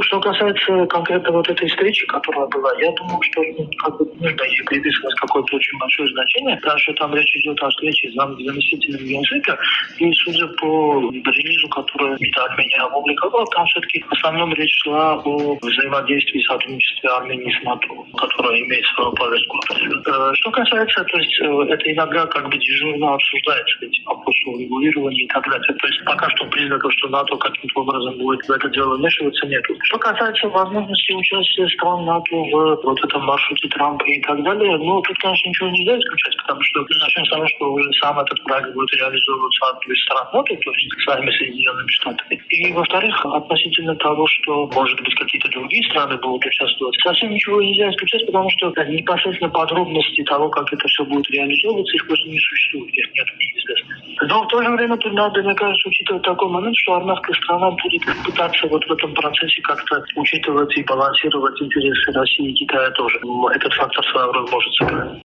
Что касается конкретно вот этой встречи, которая была, я думаю, что нужно ей приписывать какое-то очень большое значение, потому что там речь идет о встрече с заместителем языка, и судя по релизу, который от меня опубликовал, там все-таки в основном речь шла о взаимодействии и сотрудничестве Армении с НАТО, которое имеет свою повестку. Что касается, то есть это иногда как бы дежурно обсуждается, эти вопросы урегулирования и так далее. То есть пока что признаков, что НАТО каким-то образом будет в это дело вмешиваться, нет. Что касается возможности участия стран НАТО в вот этом маршруте Трампа и так далее, тут, конечно, ничего нельзя исключать, потому что начнем с того, что уже сам этот проект будет реализовываться от двух стран НАТО, то есть самими Соединенными Штатами. И, во-вторых, относительно того, что, может быть, какие-то другие страны будут участвовать, совсем ничего нельзя исключать, потому что непосредственно подробности того, как это все будет реализовываться, их просто не существует, их нет, неизвестно. Но в то же время тут надо, мне кажется, учитывать такой момент, что армянская страна будет пытаться вот в этом процессе как-то учитывать и балансировать интересы России и Китая тоже. Этот фактор своего рода может сыграть.